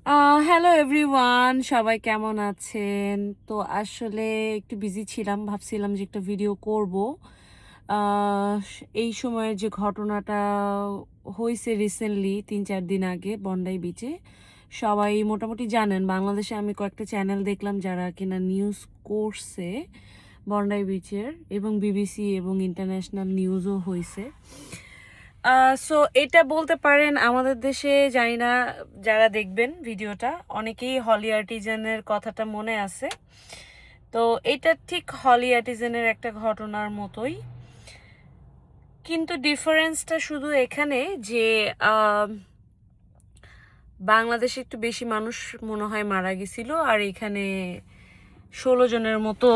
Hello everyone, সবাই কেমন আছেন? তো আসলে একটু বিজি ছিলাম, ভাবছিলাম যে একটা ভিডিও করব। এই সময়ের যে ঘটনাটা হয়েছে রিসেন্টলি ৩-৪ দিন আগে বন্ডাই বিচে, সবাই মোটামুটি জানেন। বাংলাদেশে আমি কয়েকটা চ্যানেল দেখলাম যারা কিনা নিউজ করছে বন্ডাই বিচের, এবং বিবিসি এবং ইন্টারন্যাশনাল নিউজও হয়েছে। সো এটা বলতে পারেন আমাদের দেশে, জানি না যারা দেখবেন ভিডিওটা অনেকেই হলি আর্টিজানের কথাটা মনে আছে। তো এটা ঠিক হলি আর্টিজানের একটা ঘটনার মতোই, কিন্তু ডিফারেন্সটা শুধু এখানে যে বাংলাদেশে একটু বেশি মানুষ মনে হয় মারা গেছিল, আর এখানে 16 জনের মতো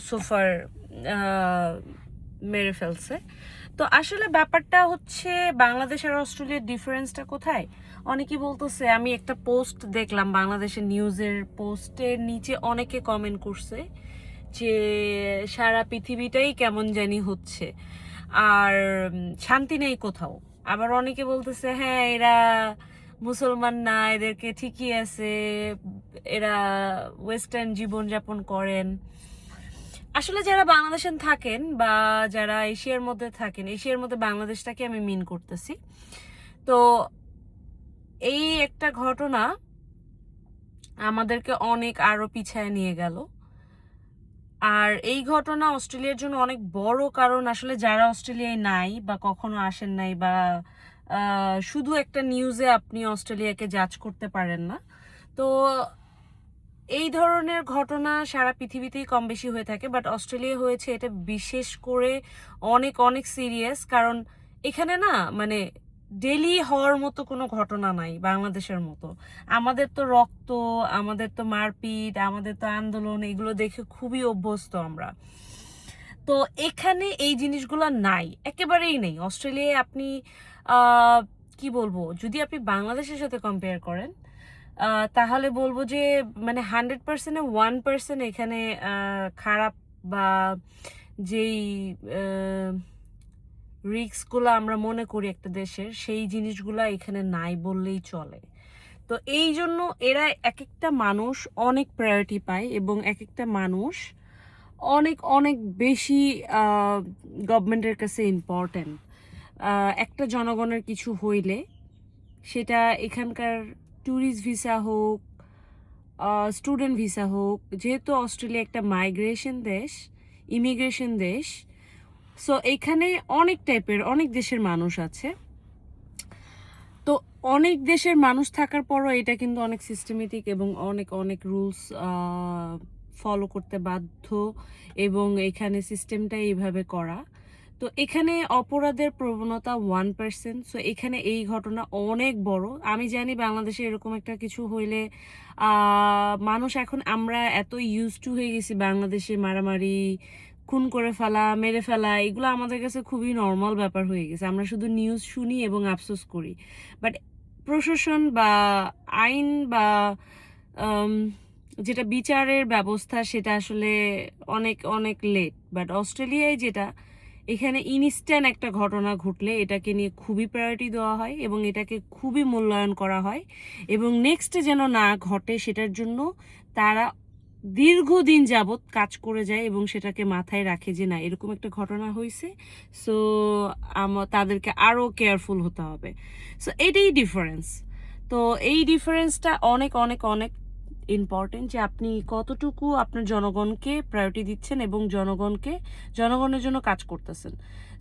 সোফার মেরে ফেলছে। তো আসলে ব্যাপারটা হচ্ছে বাংলাদেশ আর অস্ট্রেলিয়ার ডিফারেন্সটা কোথায়? অনেকেই বলতেছে, আমি একটা পোস্ট দেখলাম বাংলাদেশের নিউজের পোস্টের নিচে অনেকে কমেন্ট করছে যে সারা পৃথিবীটাই কেমন জানি হচ্ছে, আর শান্তি নেই কোথাও। আবার অনেকে বলতেছে হ্যাঁ এরা মুসলমান না, এদেরকে ঠিকই আছে, এরা ওয়েস্টার্ন জীবনযাপন করেন। আসলে যারা বাংলাদেশে থাকেন বা যারা এশিয়ার মধ্যে থাকেন, এশিয়ার মধ্যে বাংলাদেশটাকে আমি মিন করতেছি, তো এই একটা ঘটনা আমাদেরকে অনেক আরো পিছায় নিয়ে গেল। আর এই ঘটনা অস্ট্রেলিয়ার জন্য অনেক বড়, কারণ আসলে যারা অস্ট্রেলিয়ায় নাই বা কখনো আসেন নাই, বা শুধু একটা নিউজে আপনি অস্ট্রেলিয়াকে জাজ করতে পারেন না। তো এই ধরনের ঘটনা সারা পৃথিবীতেই কম বেশি হয়ে থাকে, বাট অস্ট্রেলিয়া হয়েছে এটা বিশেষ করে অনেক অনেক সিরিয়াস। কারণ এখানে না, মানে ডেলি হওয়ার মতো কোনো ঘটনা নাই বাংলাদেশের মতো। আমাদের তো রক্ত, আমাদের তো মারপিট, আমাদের তো আন্দোলন, এগুলো দেখে খুবই অভ্যস্ত আমরা। তো এখানে এই জিনিসগুলো নাই, একেবারেই নেই। অস্ট্রেলিয়ায় আপনি আহ, কি বলবো, যদি আপনি বাংলাদেশের সাথে কম্পেয়ার করেন, তাহলে বলবো যে মানে 100%-এ 1% এখানে খারাপ বা যেই রিস্কগুলো আমরা মনে করি একটা দেশের, সেই জিনিসগুলো এখানে নাই বললেই চলে। তো এই জন্য এরা এক একটা মানুষ অনেক প্রায়োরিটি পায়, এবং এক একটা মানুষ অনেক অনেক বেশি গভর্নমেন্টের কাছে ইম্পর্ট্যান্ট। একটা জনগণের কিছু হইলে, সেটা এখানকার ট্যুরিস্ট ভিসা হোক, স্টুডেন্ট ভিসা হোক, যেহেতু অস্ট্রেলিয়া একটা মাইগ্রেশন দেশ, ইমিগ্রেশন দেশ, সো এখানে অনেক টাইপের অনেক দেশের মানুষ আছে। তো অনেক দেশের মানুষ থাকার পরও এটা কিন্তু অনেক সিস্টেমেটিক এবং অনেক অনেক রুলস ফলো করতে বাধ্য, এবং এখানে সিস্টেমটা এইভাবে করা। তো এখানে অপরাধের প্রবণতা 1%। সো এখানে এই ঘটনা অনেক বড়। আমি জানি বাংলাদেশে এরকম একটা কিছু হইলে মানুষ, এখন আমরা এত ইউজ টু হয়ে গেছি বাংলাদেশে মারামারি, খুন করে ফেলা, মেরে ফেলা, এগুলো আমাদের কাছে খুবই নর্মাল ব্যাপার হয়ে গেছে। আমরা শুধু নিউজ শুনি এবং আফসোস করি, বাট প্রশাসন বা আইন বা আম, যেটা বিচারের ব্যবস্থা, সেটা আসলে অনেক অনেক লেট। বাট অস্ট্রেলিয়ায় যেটা, এখানে ইনস্ট্যান্ট একটা ঘটনা ঘটলে এটাকে নিয়ে খুবই প্রায়োরিটি দেওয়া হয় এবং এটাকে খুবই মূল্যায়ন করা হয়, এবং নেক্সটে যেন না ঘটে সেটার জন্য তারা দীর্ঘদিন যাবৎ কাজ করে যায় এবং সেটাকে মাথায় রাখে যে না, এরকম একটা ঘটনা হয়েছে, সো তাদেরকে আরও কেয়ারফুল হতে হবে। সো এটাই ডিফারেন্স। তো এই ডিফারেন্সটা অনেক অনেক অনেক ইম্পর্টেন্ট, যে আপনি কতটুকু আপনার জনগণকে প্রায়োরিটি দিচ্ছেন এবং জনগণের জন্য কাজ করতেছেন।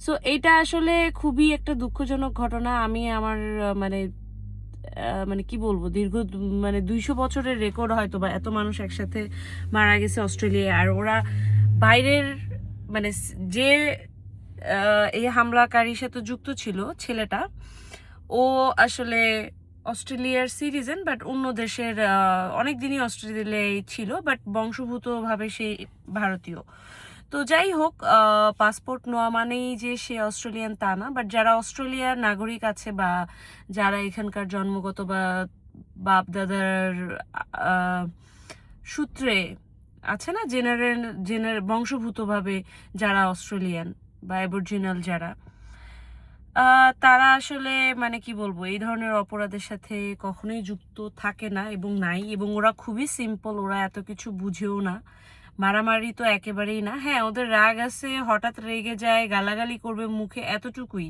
সো এটা আসলে খুবই একটা দুঃখজনক ঘটনা। আমি আমার মানে কি বলবো, মানে 200 বছরের রেকর্ড হয়তো, বা এত মানুষ একসাথে মারা গেছে অস্ট্রেলিয়ায়, আর ওরা বাইরের, মানে যে এই হামলাকারীর সাথে যুক্ত ছিল ছেলেটা, ও আসলে অস্ট্রেলিয়ার সিটিজেন, বাট অন্য দেশের, অনেক দিনই অস্ট্রেলিয়ায় ছিল, বাট বংশগতভাবে সে ভারতীয়। তো যাই হোক, পাসপোর্ট নেওয়া মানেই যে সে অস্ট্রেলিয়ান তা না, বাট যারা অস্ট্রেলিয়ার নাগরিক আছে বা যারা এখানকার জন্মগত বা বাপ দাদার সূত্রে আছে না, বংশভূতভাবে যারা অস্ট্রেলিয়ান বা অ্যাবরিজিনাল যারা, তারা আসলে মানে কি বলবো, এই ধরনের অপরাধের সাথে কখনোই যুক্ত থাকে না এবং নাই, এবং ওরা খুবই সিম্পল, ওরা এত কিছু বুঝেও না। মারামারি তো একেবারেই না। হ্যাঁ, ওদের রাগ আছে, হঠাৎ রেগে যায়, গালাগালি করবে মুখে, এতটুকুই।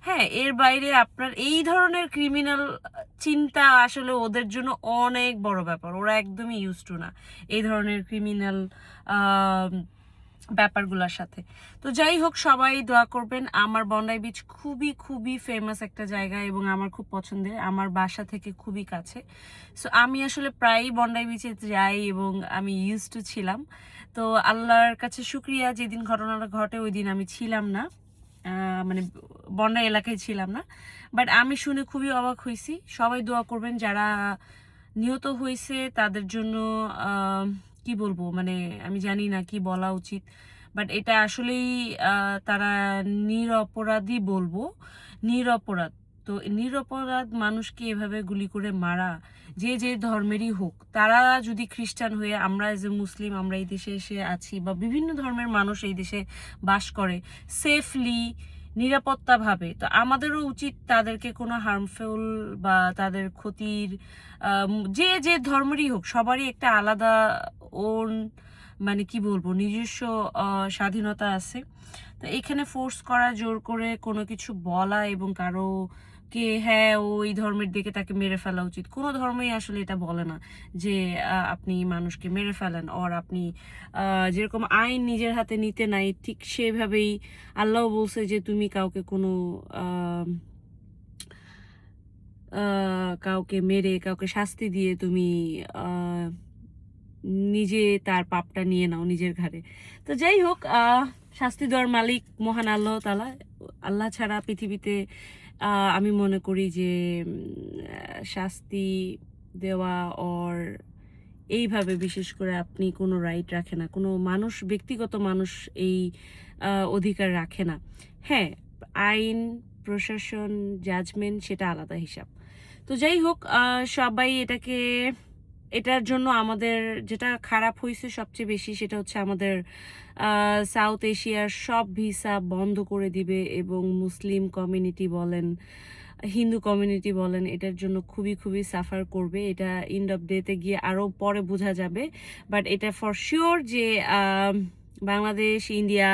হ্যাঁ, এর বাইরে আপনার এই ধরনের ক্রিমিনাল চিন্তা আসলে ওদের জন্য অনেক বড় ব্যাপার। ওরা একদমই ইউজ টু না এই ধরনের ক্রিমিনাল ব্যাপারগুলোর সাথে। তো যাই হোক, সবাই দোয়া করবেন। আমার বন্দাই বিচ খুবই খুবই ফেমাস একটা জায়গা এবং আমার খুব পছন্দের, আমার বাসা থেকে খুবই কাছে। সো আমি আসলে প্রায়ই বন্দাই বিচে যাই এবং আমি ইউজ টু ছিলাম। তো আল্লাহর কাছে শুক্রিয়া, যেদিন ঘটনাটা ঘটে ওই দিন আমি ছিলাম না, মানে বন্যা এলাকায় ছিলাম না। বাট আমি শুনে খুবই অবাক হয়েছি। সবাই দোয়া করবেন, যারা নিহত হয়েছে তাদের জন্য। কি বলবো, মানে আমি জানি না কি বলা উচিত, বাট এটা আসলেই তারা নিরপরাধী বলবো, নিরপরাধ। তো নিরপরাধ মানুষকে এভাবে গুলি করে মারা, যে যে ধর্মেরই হোক, তারা যদি খ্রিস্টান হয়ে, আমরা এজ এ মুসলিম আমরা এই দেশে এসে আছি, বা বিভিন্ন ধর্মের মানুষ এই দেশে বাস করে সেফলি, নিরাপত্তাভাবে, তো আমাদেরও উচিত তাদেরকে কোনো হার্মফুল বা তাদের ক্ষতির, যে যে ধর্মেরই হোক, সবারই একটা আলাদা ওন, মানে কি বলবো, নিজস্ব স্বাধীনতা আছে। তো এখানে ফোর্স করা, জোর করে কোনো কিছু বলা এবং কারো কে হ্যাঁ ও এই ধর্মের দিকে তাকে মেরে ফেলা উচিত, কোনো ধর্মই আসলে এটা বলে না যে আপনি মানুষকে মেরে ফেলেন। আর আপনি যেরকম আইন নিজের হাতে নিতে নাই, ঠিক সেভাবেই আল্লাহ বলছে যে তুমি কাউকে কোনো কাউকে মেরে, কাউকে শাস্তি দিয়ে তুমি নিজে তার পাপটা নিয়ে নাও নিজের ঘাড়ে। তো যাই হোক, শাস্তি দেওয়ার মালিক মহান আল্লাহ তাআলা। আল্লাহ ছাড়া পৃথিবীতে আমি মনে করি যে শাস্তি দেওয়া ওর এইভাবে বিশেষ করে আপনি কোনো রাইট রাখে না, কোনো মানুষ, ব্যক্তিগত মানুষ এই অধিকার রাখে না। হ্যাঁ, আইন, প্রশাসন, জাজমেন্ট সেটা আলাদা হিসাব। তো যাই হোক, সবাই এটার জন্য আমাদের যেটা খারাপ হয়েছে সবচেয়ে বেশি, সেটা হচ্ছে আমাদের সাউথ এশিয়ার সব ভিসা বন্ধ করে দিবে, এবং মুসলিম কমিউনিটি বলেন, হিন্দু কমিউনিটি বলেন, এটার জন্য খুবই খুবই সাফার করবে। এটা এন্ড অফ ডেতে গিয়ে আরও পরে বোঝা যাবে। বাট এটা ফর শিওর যে বাংলাদেশ, ইন্ডিয়া,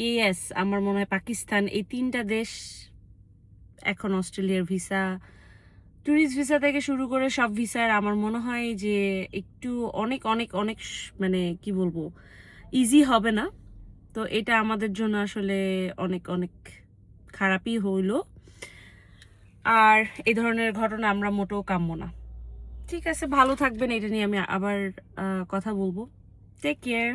ইয়েস, আমার মনে হয় পাকিস্তান, এই 3টা দেশ এখন অস্ট্রেলিয়ার ভিসা, ট্যুরিস্ট ভিসা থেকে শুরু করে সব ভিসার আমার মনে হয় যে একটু অনেক অনেক অনেক মানে কি বলবো, ইজি হবে না। তো এটা আমাদের জন্য আসলে অনেক অনেক খারাপই হইলো। আর এই ধরনের ঘটনা আমরা মোটেও কাম্য না। ঠিক আছে, ভালো থাকবেন, এটা নিয়ে আমি আবার কথা বলবো। Take care.